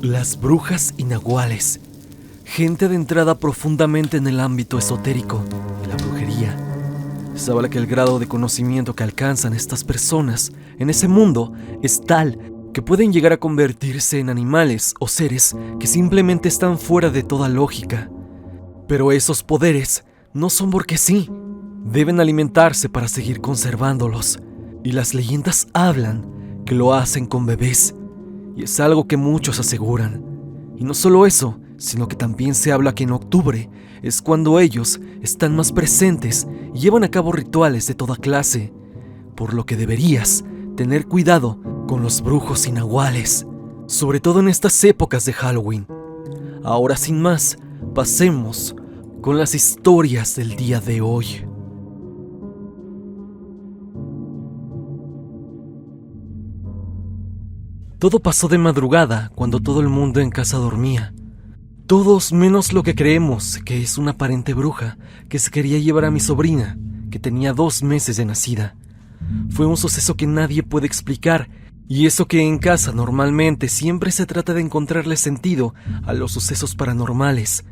Las brujas y nahuales. Gente adentrada profundamente en el ámbito esotérico de la brujería. Sabe que el grado de conocimiento que alcanzan estas personas en ese mundo es tal que pueden llegar a convertirse en animales o seres que simplemente están fuera de toda lógica. Pero esos poderes no son porque sí. Deben alimentarse para seguir conservándolos. Y las leyendas hablan que lo hacen con bebés. Y es algo que muchos aseguran. Y no solo eso, sino que también se habla que en octubre es cuando ellos están más presentes y llevan a cabo rituales de toda clase. Por lo que deberías tener cuidado con los brujos y nahuales, sobre todo en estas épocas de Halloween. Ahora sin más, pasemos con las historias del día de hoy. Todo pasó de madrugada cuando todo el mundo en casa dormía. Todos menos lo que creemos que es una aparente bruja que se quería llevar a mi sobrina, que tenía 2 meses de nacida. Fue un suceso que nadie puede explicar, y eso que en casa normalmente siempre se trata de encontrarle sentido a los sucesos paranormales.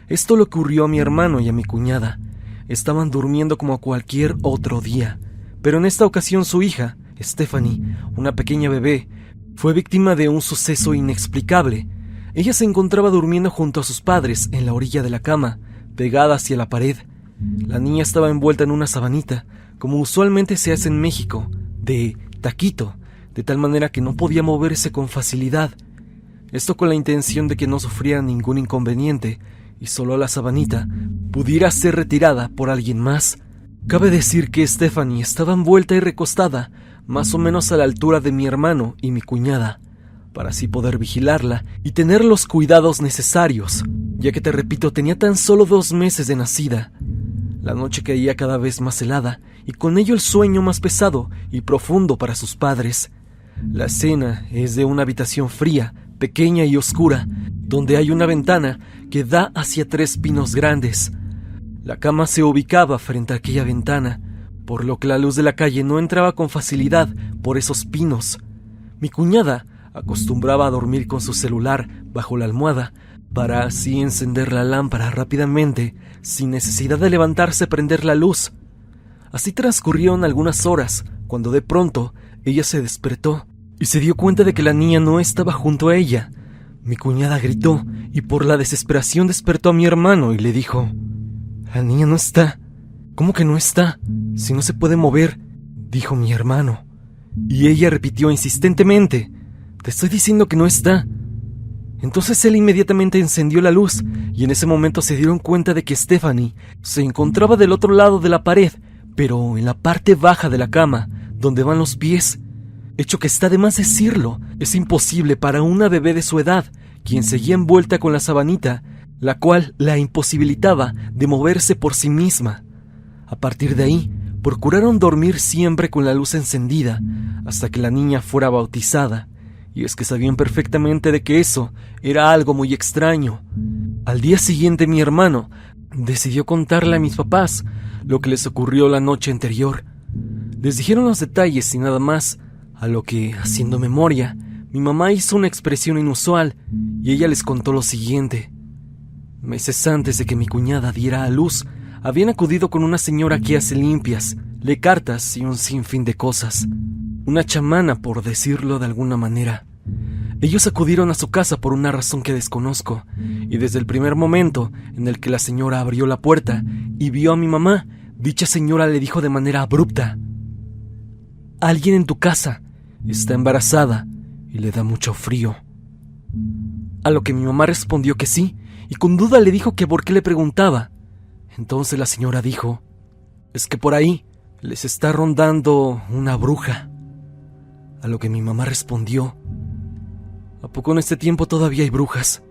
Esto le ocurrió a mi hermano y a mi cuñada. Estaban durmiendo como cualquier otro día, pero en esta ocasión su hija, Stephanie, una pequeña bebé, fue víctima de un suceso inexplicable. Ella se encontraba durmiendo junto a sus padres en la orilla de la cama, pegada hacia la pared. La niña estaba envuelta en una sabanita, como usualmente se hace en México, de taquito, de tal manera que no podía moverse con facilidad. Esto con la intención de que no sufriera ningún inconveniente y solo la sabanita pudiera ser retirada por alguien más. Cabe decir que Stephanie estaba envuelta y recostada, más o menos a la altura de mi hermano y mi cuñada, para así poder vigilarla y tener los cuidados necesarios, ya que te repito, tenía tan solo 2 meses de nacida. La noche caía cada vez más helada y con ello el sueño más pesado y profundo para sus padres. La escena es de una habitación fría, pequeña y oscura, donde hay una ventana que da hacia 3 pinos grandes. La cama se ubicaba frente a aquella ventana, por lo que la luz de la calle no entraba con facilidad por esos pinos. Mi cuñada acostumbraba a dormir con su celular bajo la almohada para así encender la lámpara rápidamente, sin necesidad de levantarse a prender la luz. Así transcurrieron algunas horas, cuando de pronto ella se despertó y se dio cuenta de que la niña no estaba junto a ella. Mi cuñada gritó y por la desesperación despertó a mi hermano y le dijo: «La niña no está». «¿Cómo que no está? Si no se puede mover», dijo mi hermano. Y ella repitió insistentemente: «Te estoy diciendo que no está». Entonces él inmediatamente encendió la luz y en ese momento se dieron cuenta de que Stephanie se encontraba del otro lado de la pared, pero en la parte baja de la cama, donde van los pies. Hecho que está de más decirlo, es imposible para una bebé de su edad, quien seguía envuelta con la sabanita, la cual la imposibilitaba de moverse por sí misma. A partir de ahí, procuraron dormir siempre con la luz encendida, hasta que la niña fuera bautizada, y es que sabían perfectamente de que eso era algo muy extraño. Al día siguiente mi hermano decidió contarle a mis papás lo que les ocurrió la noche anterior. Les dijeron los detalles y nada más, a lo que, haciendo memoria, mi mamá hizo una expresión inusual y ella les contó lo siguiente. Meses antes de que mi cuñada diera a luz, habían acudido con una señora que hace limpias, lee cartas y un sinfín de cosas. Una chamana, por decirlo de alguna manera. Ellos acudieron a su casa por una razón que desconozco, y desde el primer momento en el que la señora abrió la puerta y vio a mi mamá, dicha señora le dijo de manera abrupta: «Alguien en tu casa está embarazada y le da mucho frío». A lo que mi mamá respondió que sí, y con duda le dijo que por qué le preguntaba. Entonces la señora dijo: «Es que por ahí les está rondando una bruja». A lo que mi mamá respondió: «¿A poco en este tiempo todavía hay brujas?».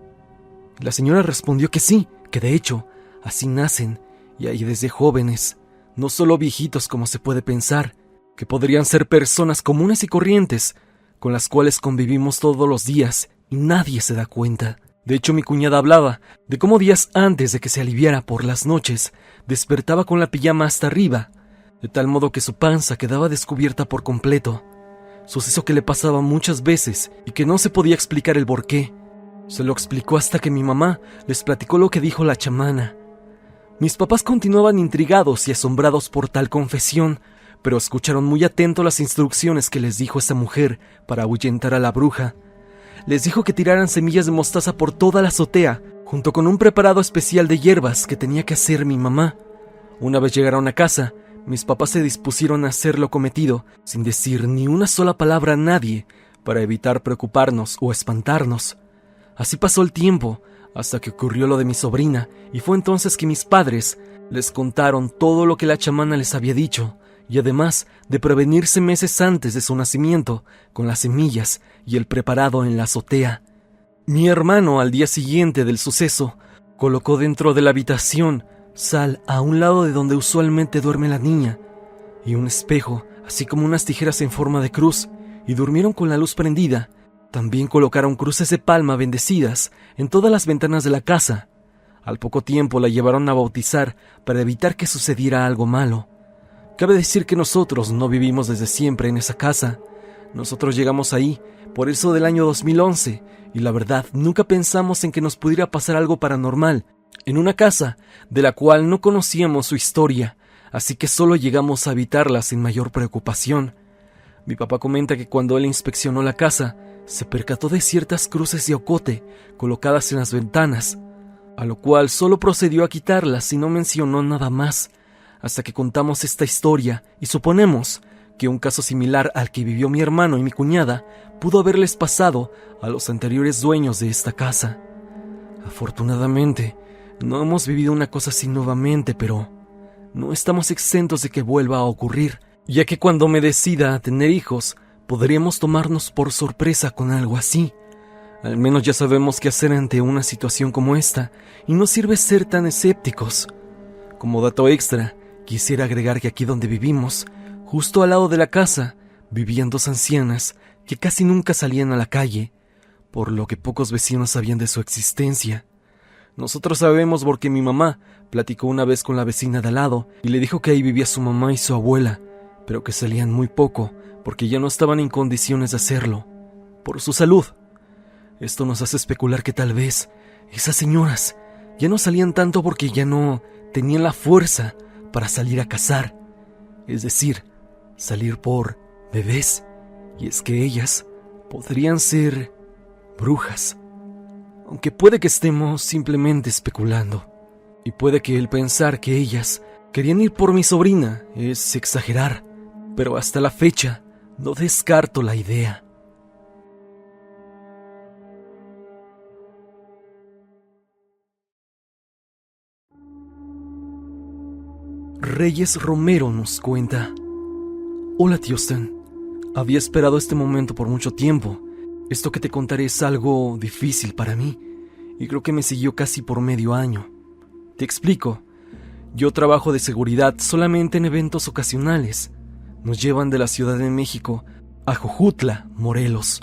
Y la señora respondió que sí, que de hecho así nacen y hay desde jóvenes, no solo viejitos como se puede pensar, que podrían ser personas comunes y corrientes con las cuales convivimos todos los días y nadie se da cuenta. De hecho, mi cuñada hablaba de cómo días antes de que se aliviara por las noches, despertaba con la pijama hasta arriba, de tal modo que su panza quedaba descubierta por completo. Suceso que le pasaba muchas veces y que no se podía explicar el porqué. Se lo explicó hasta que mi mamá les platicó lo que dijo la chamana. Mis papás continuaban intrigados y asombrados por tal confesión, pero escucharon muy atento las instrucciones que les dijo esa mujer para ahuyentar a la bruja. Les dijo que tiraran semillas de mostaza por toda la azotea, junto con un preparado especial de hierbas que tenía que hacer mi mamá. Una vez llegaron a casa, mis papás se dispusieron a hacer lo cometido, sin decir ni una sola palabra a nadie, para evitar preocuparnos o espantarnos. Así pasó el tiempo, hasta que ocurrió lo de mi sobrina, y fue entonces que mis padres les contaron todo lo que la chamana les había dicho, y además de prevenirse meses antes de su nacimiento, con las semillas y el preparado en la azotea. Mi hermano, al día siguiente del suceso, colocó dentro de la habitación sal a un lado de donde usualmente duerme la niña, y un espejo, así como unas tijeras en forma de cruz, y durmieron con la luz prendida. También colocaron cruces de palma bendecidas en todas las ventanas de la casa. Al poco tiempo la llevaron a bautizar para evitar que sucediera algo malo. Cabe decir que nosotros no vivimos desde siempre en esa casa. Nosotros llegamos ahí por eso del año 2011, y la verdad nunca pensamos en que nos pudiera pasar algo paranormal en una casa de la cual no conocíamos su historia, así que solo llegamos a habitarla sin mayor preocupación. Mi papá comenta que cuando él inspeccionó la casa, se percató de ciertas cruces de ocote colocadas en las ventanas, a lo cual solo procedió a quitarlas y no mencionó nada más, hasta que contamos esta historia y suponemos que un caso similar al que vivió mi hermano y mi cuñada pudo haberles pasado a los anteriores dueños de esta casa. Afortunadamente, no hemos vivido una cosa así nuevamente, pero no estamos exentos de que vuelva a ocurrir, ya que cuando me decida a tener hijos, podríamos tomarnos por sorpresa con algo así. Al menos ya sabemos qué hacer ante una situación como esta, y no sirve ser tan escépticos. Como dato extra, quisiera agregar que aquí donde vivimos, justo al lado de la casa, vivían dos ancianas que casi nunca salían a la calle, por lo que pocos vecinos sabían de su existencia. Nosotros sabemos porque mi mamá platicó una vez con la vecina de al lado y le dijo que ahí vivía su mamá y su abuela, pero que salían muy poco porque ya no estaban en condiciones de hacerlo, por su salud. Esto nos hace especular que tal vez esas señoras ya no salían tanto porque ya no tenían la fuerza para salir a cazar, es decir, salir por bebés, y es que ellas podrían ser brujas. Aunque puede que estemos simplemente especulando, y puede que el pensar que ellas querían ir por mi sobrina es exagerar, pero hasta la fecha no descarto la idea. Reyes Romero nos cuenta: Hola, tío Stan. Había esperado este momento por mucho tiempo. Esto que te contaré es algo difícil para mí, y creo que me siguió casi por medio año. Te explico. Yo trabajo de seguridad solamente en eventos ocasionales. Nos llevan de la Ciudad de México a Jojutla, Morelos,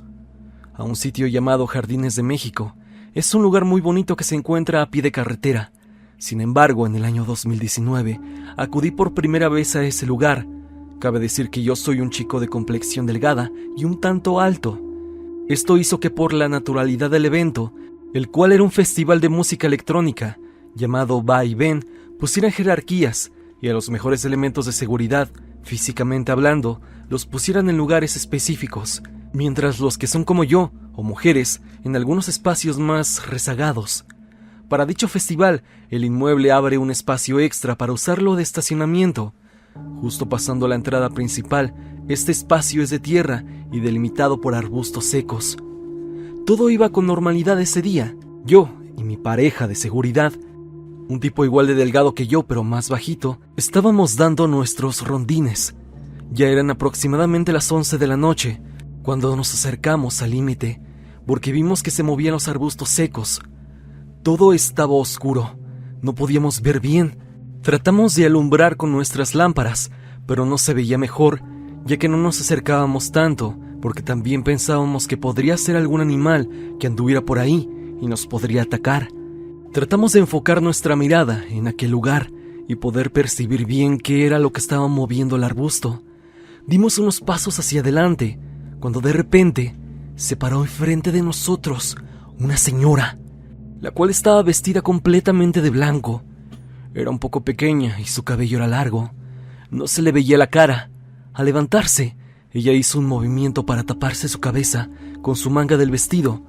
a un sitio llamado Jardines de México. Es un lugar muy bonito que se encuentra a pie de carretera. Sin embargo, en el año 2019, acudí por primera vez a ese lugar. Cabe decir que yo soy un chico de complexión delgada y un tanto alto. Esto hizo que por la naturalidad del evento, el cual era un festival de música electrónica, llamado Va y Ven, pusieran jerarquías y a los mejores elementos de seguridad, físicamente hablando, los pusieran en lugares específicos, mientras los que son como yo, o mujeres, en algunos espacios más rezagados. Para dicho festival, el inmueble abre un espacio extra para usarlo de estacionamiento. Justo pasando la entrada principal, este espacio es de tierra y delimitado por arbustos secos. Todo iba con normalidad ese día. Yo y mi pareja de seguridad, un tipo igual de delgado que yo pero más bajito, estábamos dando nuestros rondines. Ya eran aproximadamente las 11 de la noche, cuando nos acercamos al límite, porque vimos que se movían los arbustos secos. Todo estaba oscuro, no podíamos ver bien. Tratamos de alumbrar con nuestras lámparas, pero no se veía mejor, ya que no nos acercábamos tanto, porque también pensábamos que podría ser algún animal que anduviera por ahí y nos podría atacar. Tratamos de enfocar nuestra mirada en aquel lugar y poder percibir bien qué era lo que estaba moviendo el arbusto. Dimos unos pasos hacia adelante, cuando de repente se paró enfrente de nosotros una señora, la cual estaba vestida completamente de blanco. Era un poco pequeña y su cabello era largo. No se le veía la cara. Al levantarse, ella hizo un movimiento para taparse su cabeza con su manga del vestido,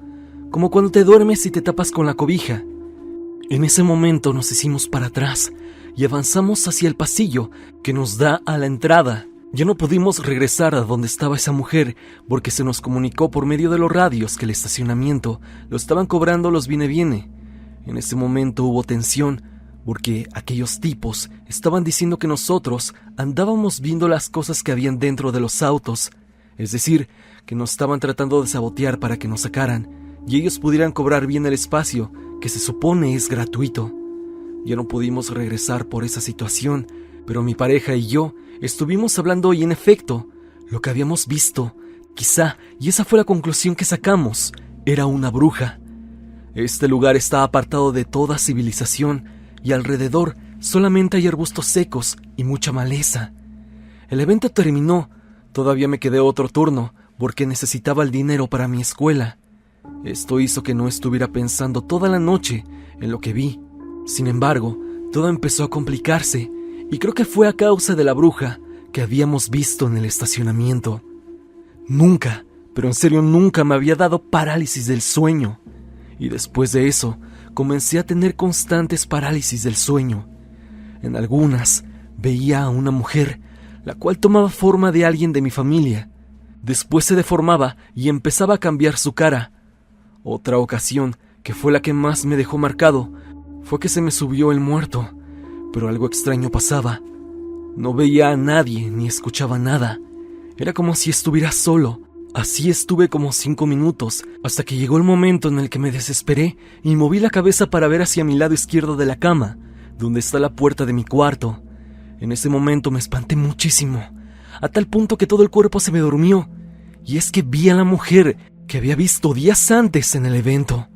como cuando te duermes y te tapas con la cobija. En ese momento nos hicimos para atrás y avanzamos hacia el pasillo que nos da a la entrada. Ya no pudimos regresar a donde estaba esa mujer porque se nos comunicó por medio de los radios que el estacionamiento lo estaban cobrando los viene-viene. En ese momento hubo tensión porque aquellos tipos estaban diciendo que nosotros andábamos viendo las cosas que habían dentro de los autos, es decir, que nos estaban tratando de sabotear para que nos sacaran y ellos pudieran cobrar bien el espacio que se supone es gratuito. Ya no pudimos regresar por esa situación, pero mi pareja y yo estuvimos hablando y en efecto, lo que habíamos visto, quizá, y esa fue la conclusión que sacamos, era una bruja. Este lugar está apartado de toda civilización y alrededor solamente hay arbustos secos y mucha maleza. El evento terminó, todavía me quedé otro turno porque necesitaba el dinero para mi escuela. Esto hizo que no estuviera pensando toda la noche en lo que vi. Sin embargo, todo empezó a complicarse y creo que fue a causa de la bruja que habíamos visto en el estacionamiento. Nunca, pero en serio nunca me había dado parálisis del sueño. Y después de eso, comencé a tener constantes parálisis del sueño. En algunas, veía a una mujer, la cual tomaba forma de alguien de mi familia. Después se deformaba y empezaba a cambiar su cara. Otra ocasión, que fue la que más me dejó marcado, fue que se me subió el muerto, pero algo extraño pasaba. No veía a nadie ni escuchaba nada. Era como si estuviera solo. Así estuve como 5 minutos, hasta que llegó el momento en el que me desesperé y moví la cabeza para ver hacia mi lado izquierdo de la cama, donde está la puerta de mi cuarto. En ese momento me espanté muchísimo, a tal punto que todo el cuerpo se me durmió, y es que vi a la mujer que había visto días antes en el evento,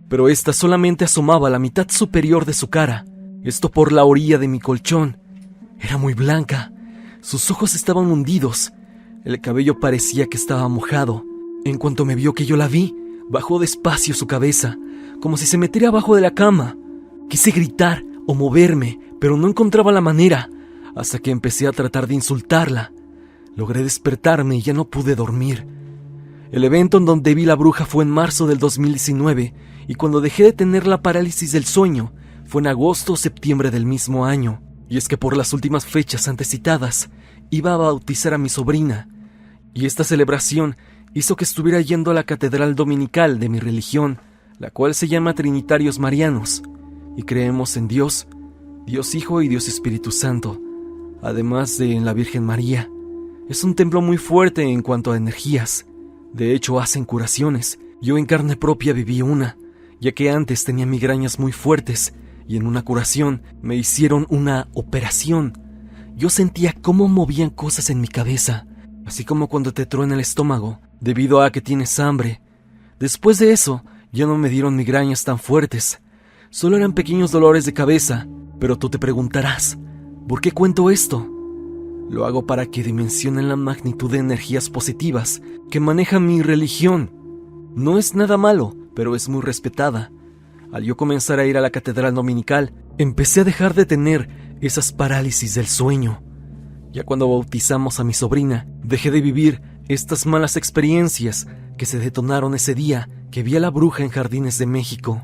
pero esta solamente asomaba la mitad superior de su cara, esto por la orilla de mi colchón. Era muy blanca, sus ojos estaban hundidos, el cabello parecía que estaba mojado. En cuanto me vio que yo la vi, bajó despacio su cabeza, como si se metiera abajo de la cama. Quise gritar o moverme, pero no encontraba la manera, hasta que empecé a tratar de insultarla. Logré despertarme y ya no pude dormir. El evento en donde vi la bruja fue en marzo del 2019, y cuando dejé de tener la parálisis del sueño, fue en agosto o septiembre del mismo año. Y es que por las últimas fechas antes citadas, iba a bautizar a mi sobrina, y esta celebración hizo que estuviera yendo a la catedral dominical de mi religión, la cual se llama Trinitarios Marianos, y creemos en Dios, Dios Hijo y Dios Espíritu Santo, además de en la Virgen María. Es un templo muy fuerte en cuanto a energías. De hecho, hacen curaciones. Yo en carne propia viví una, ya que antes tenía migrañas muy fuertes, y en una curación me hicieron una operación. Yo sentía cómo movían cosas en mi cabeza, así como cuando te truena el estómago, debido a que tienes hambre. Después de eso, ya no me dieron migrañas tan fuertes, solo eran pequeños dolores de cabeza. Pero tú te preguntarás, ¿por qué cuento esto? Lo hago para que dimensionen la magnitud de energías positivas que maneja mi religión. No es nada malo, pero es muy respetada. Al yo comenzar a ir a la catedral dominical, empecé a dejar de tener esas parálisis del sueño. Ya cuando bautizamos a mi sobrina, dejé de vivir estas malas experiencias que se detonaron ese día que vi a la bruja en Jardines de México.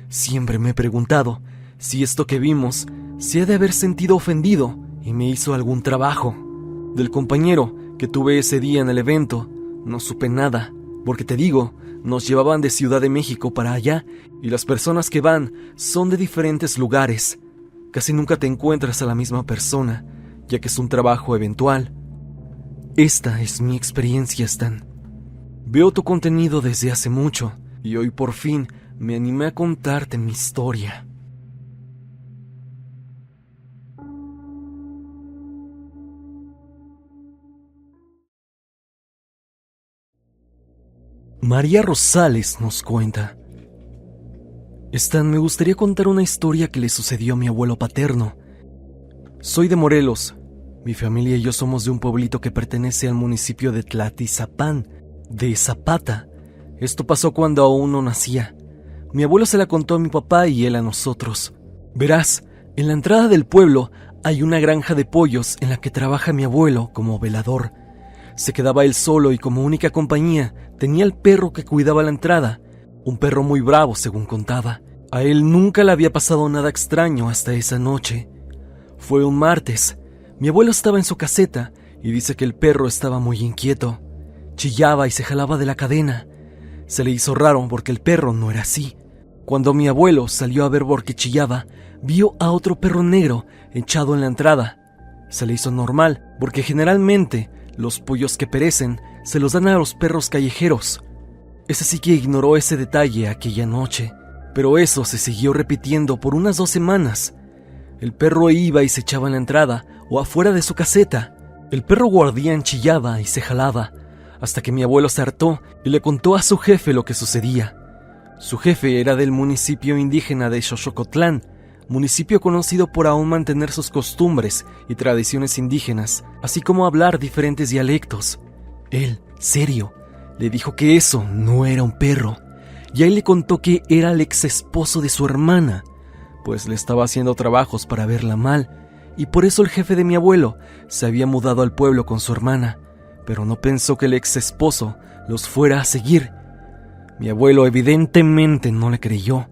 Siempre me he preguntado si esto que vimos se ha de haber sentido ofendido y me hizo algún trabajo. Del compañero que tuve ese día en el evento, no supe nada, porque te digo, nos llevaban de Ciudad de México para allá y las personas que van son de diferentes lugares. Casi nunca te encuentras a la misma persona, ya que es un trabajo eventual. Esta es mi experiencia, Stan. Veo tu contenido desde hace mucho y hoy por fin me animé a contarte mi historia. María Rosales nos cuenta: Stan, me gustaría contar una historia que le sucedió a mi abuelo paterno. Soy de Morelos. Mi familia y yo somos de un pueblito que pertenece al municipio de Tlatizapán, de Zapata. Esto pasó cuando aún no nacía. Mi abuelo se la contó a mi papá y él a nosotros. Verás, en la entrada del pueblo hay una granja de pollos en la que trabaja mi abuelo como velador. Se quedaba él solo y como única compañía tenía el perro que cuidaba la entrada, un perro muy bravo según contaba. A él nunca le había pasado nada extraño hasta esa noche. Fue un martes. Mi abuelo estaba en su caseta y dice que el perro estaba muy inquieto. Chillaba y se jalaba de la cadena. Se le hizo raro porque el perro no era así. Cuando mi abuelo salió a ver por qué chillaba, vio a otro perro negro echado en la entrada. Se le hizo normal porque generalmente los pollos que perecen se los dan a los perros callejeros. Ese sí que ignoró ese detalle aquella noche, pero eso se siguió repitiendo por unas 2 semanas. El perro iba y se echaba en la entrada o afuera de su caseta. El perro guardián chillaba y se jalaba, hasta que mi abuelo se hartó y le contó a su jefe lo que sucedía. Su jefe era del municipio indígena de Xochocotlán, municipio conocido por aún mantener sus costumbres y tradiciones indígenas, así como hablar diferentes dialectos. Él, serio, le dijo que eso no era un perro, y a él le contó que era el ex esposo de su hermana, pues le estaba haciendo trabajos para verla mal, y por eso el jefe de mi abuelo se había mudado al pueblo con su hermana, pero no pensó que el ex esposo los fuera a seguir. Mi abuelo evidentemente no le creyó.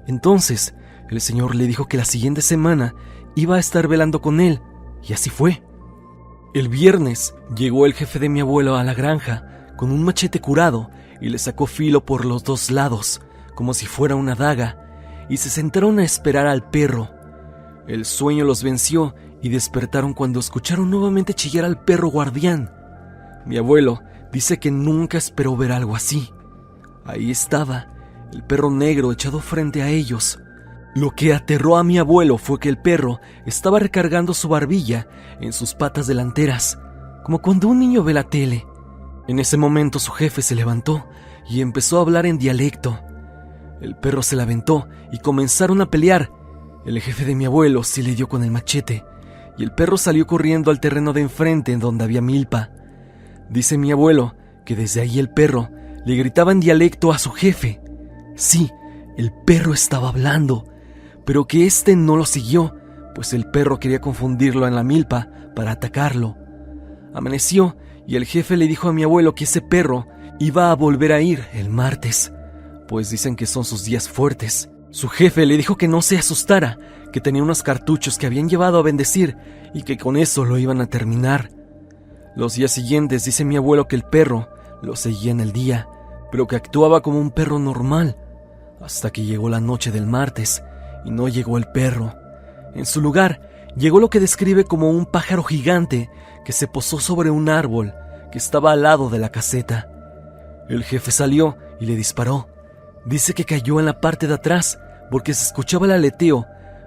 Entonces, el señor le dijo que la siguiente semana iba a estar velando con él, y así fue. El viernes llegó el jefe de mi abuelo a la granja con un machete curado y le sacó filo por los 2 lados, como si fuera una daga, y se sentaron a esperar al perro. El sueño los venció y despertaron cuando escucharon nuevamente chillar al perro guardián. Mi abuelo dice que nunca esperó ver algo así. Ahí estaba, el perro negro echado frente a ellos. Lo que aterró a mi abuelo fue que el perro estaba recargando su barbilla en sus patas delanteras, como cuando un niño ve la tele. En ese momento su jefe se levantó y empezó a hablar en dialecto. El perro se la aventó y comenzaron a pelear. El jefe de mi abuelo sí le dio con el machete y el perro salió corriendo al terreno de enfrente en donde había milpa. Dice mi abuelo que desde ahí el perro le gritaba en dialecto a su jefe. Sí, el perro estaba hablando, pero que éste no lo siguió, pues el perro quería confundirlo en la milpa para atacarlo. Amaneció y el jefe le dijo a mi abuelo que ese perro iba a volver a ir el martes, pues dicen que son sus días fuertes. Su jefe le dijo que no se asustara, que tenía unos cartuchos que habían llevado a bendecir y que con eso lo iban a terminar. Los días siguientes dice mi abuelo que el perro lo seguía en el día, pero que actuaba como un perro normal, hasta que llegó la noche del martes y no llegó el perro. En su lugar llegó lo que describe como un pájaro gigante que se posó sobre un árbol que estaba al lado de la caseta. El jefe salió y le disparó. Dice que cayó en la parte de atrás porque se escuchaba el aleteo,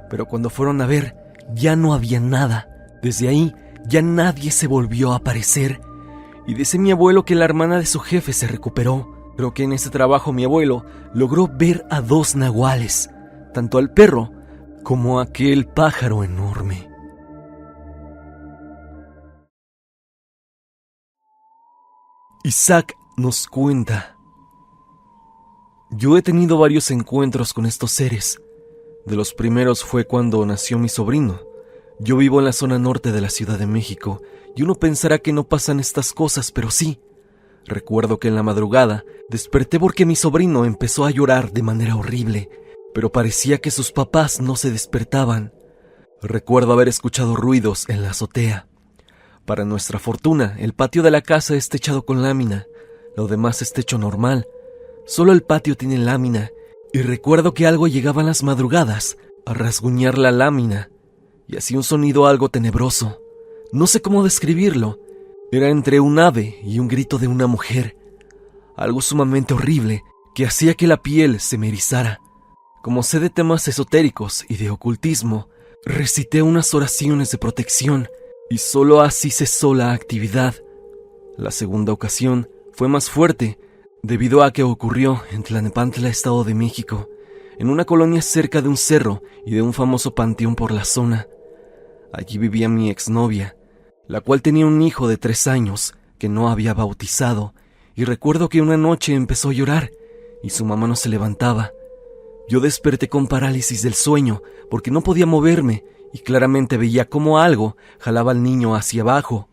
pero cuando fueron a ver ya no había nada. Desde ahí ya nadie se volvió a aparecer. Y dice mi abuelo que la hermana de su jefe se recuperó, pero que en ese trabajo mi abuelo logró ver a 2 nahuales, tanto al perro como a aquel pájaro enorme. Isaac nos cuenta: yo he tenido varios encuentros con estos seres. De los primeros fue cuando nació mi sobrino. Yo vivo en la zona norte de la Ciudad de México y uno pensará que no pasan estas cosas, pero sí. Recuerdo que en la madrugada desperté porque mi sobrino empezó a llorar de manera horrible, pero parecía que sus papás no se despertaban. Recuerdo haber escuchado ruidos en la azotea. Para nuestra fortuna, el patio de la casa está techado con lámina, lo demás es techo normal. Solo el patio tiene lámina, y recuerdo que algo llegaba en las madrugadas a rasguñar la lámina, y hacía un sonido algo tenebroso. No sé cómo describirlo. Era entre un ave y un grito de una mujer. Algo sumamente horrible que hacía que la piel se me erizara. Como sé de temas esotéricos y de ocultismo, recité unas oraciones de protección y solo así cesó la actividad. La segunda ocasión fue más fuerte debido a que ocurrió en Tlalnepantla, Estado de México, en una colonia cerca de un cerro y de un famoso panteón por la zona. Allí vivía mi exnovia, la cual tenía un hijo de 3 años que no había bautizado y recuerdo que una noche empezó a llorar y su mamá no se levantaba. Yo desperté con parálisis del sueño porque no podía moverme y claramente veía cómo algo jalaba al niño hacia abajo.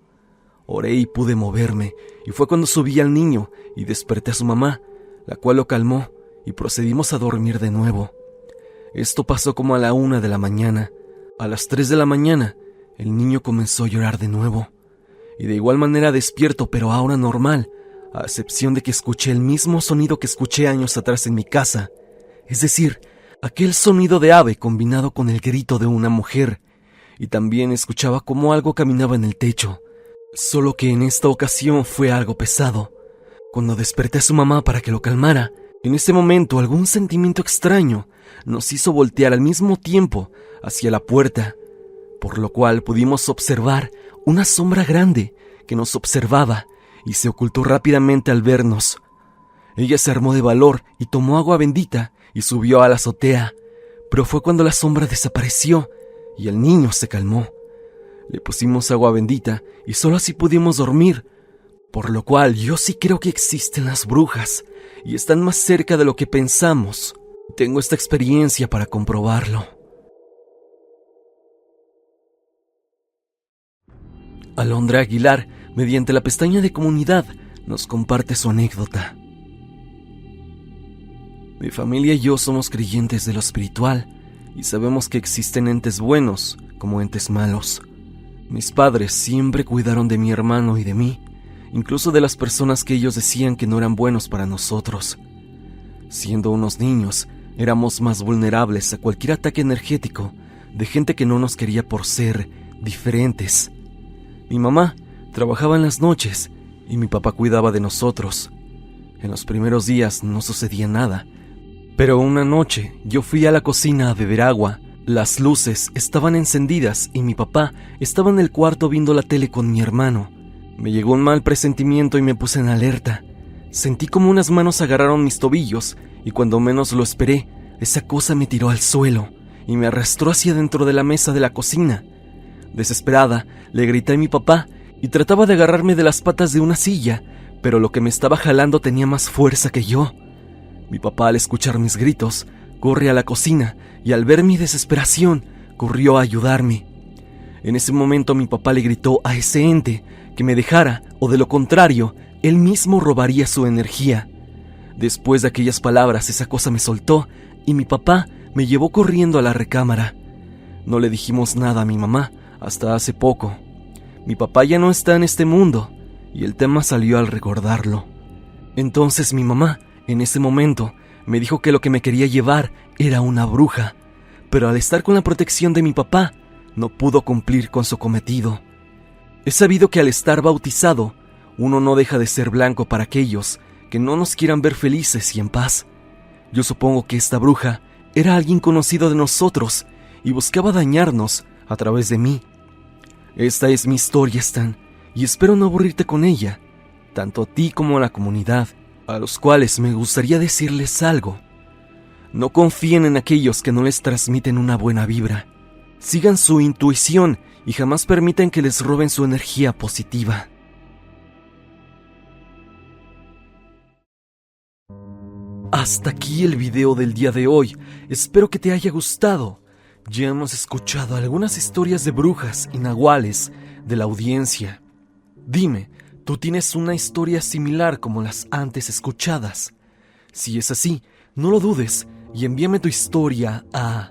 Oré y pude moverme, y fue cuando subí al niño y desperté a su mamá, la cual lo calmó y procedimos a dormir de nuevo. Esto pasó como a la 1 de la mañana. A las 3 de la mañana, el niño comenzó a llorar de nuevo, y de igual manera despierto, pero ahora normal, a excepción de que escuché el mismo sonido que escuché años atrás en mi casa, es decir, aquel sonido de ave combinado con el grito de una mujer, y también escuchaba cómo algo caminaba en el techo, solo que en esta ocasión fue algo pesado. Cuando desperté a su mamá para que lo calmara, en ese momento algún sentimiento extraño nos hizo voltear al mismo tiempo hacia la puerta, por lo cual pudimos observar una sombra grande que nos observaba y se ocultó rápidamente al vernos. Ella se armó de valor y tomó agua bendita y subió a la azotea, pero fue cuando la sombra desapareció y el niño se calmó. Le pusimos agua bendita y solo así pudimos dormir, por lo cual yo sí creo que existen las brujas y están más cerca de lo que pensamos. Tengo esta experiencia para comprobarlo. Alondra Aguilar, mediante la pestaña de comunidad, nos comparte su anécdota. Mi familia y yo somos creyentes de lo espiritual y sabemos que existen entes buenos como entes malos. Mis padres siempre cuidaron de mi hermano y de mí, incluso de las personas que ellos decían que no eran buenos para nosotros. Siendo unos niños, éramos más vulnerables a cualquier ataque energético de gente que no nos quería por ser diferentes. Mi mamá trabajaba en las noches y mi papá cuidaba de nosotros. En los primeros días no sucedía nada, pero una noche yo fui a la cocina a beber agua. Las luces estaban encendidas y mi papá estaba en el cuarto viendo la tele con mi hermano. Me llegó un mal presentimiento y me puse en alerta. Sentí como unas manos agarraron mis tobillos y cuando menos lo esperé, esa cosa me tiró al suelo y me arrastró hacia dentro de la mesa de la cocina. Desesperada, le grité a mi papá y trataba de agarrarme de las patas de una silla, pero lo que me estaba jalando tenía más fuerza que yo. Mi papá, al escuchar mis gritos, corre a la cocina y al ver mi desesperación, corrió a ayudarme. En ese momento mi papá le gritó a ese ente que me dejara o de lo contrario, él mismo robaría su energía. Después de aquellas palabras, esa cosa me soltó y mi papá me llevó corriendo a la recámara. No le dijimos nada a mi mamá hasta hace poco. Mi papá ya no está en este mundo y el tema salió al recordarlo. Entonces mi mamá, en ese momento, me dijo que lo que me quería llevar era una bruja, pero al estar con la protección de mi papá, no pudo cumplir con su cometido. He sabido que al estar bautizado, uno no deja de ser blanco para aquellos que no nos quieran ver felices y en paz. Yo supongo que esta bruja era alguien conocido de nosotros y buscaba dañarnos a través de mí. Esta es mi historia, Stan, y espero no aburrirte con ella, tanto a ti como a la comunidad, a los cuales me gustaría decirles algo. No confíen en aquellos que no les transmiten una buena vibra. Sigan su intuición y jamás permitan que les roben su energía positiva. Hasta aquí el video del día de hoy. Espero que te haya gustado. Ya hemos escuchado algunas historias de brujas y nahuales de la audiencia. Dime, ¿tú tienes una historia similar como las antes escuchadas? Si es así, no lo dudes y envíame tu historia a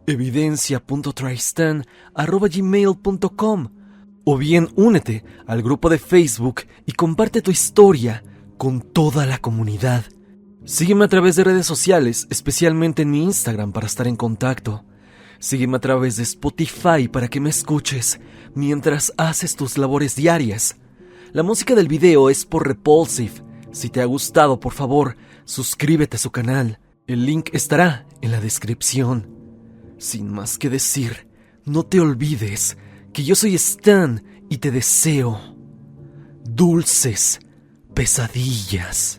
evidencia.tristan@gmail.com o bien únete al grupo de Facebook y comparte tu historia con toda la comunidad. Sígueme a través de redes sociales, especialmente en mi Instagram para estar en contacto. Sígueme a través de Spotify para que me escuches mientras haces tus labores diarias. La música del video es por Repulsive. Si te ha gustado, por favor, suscríbete a su canal. El link estará en la descripción. Sin más que decir, no te olvides que yo soy Stan y te deseo dulces pesadillas.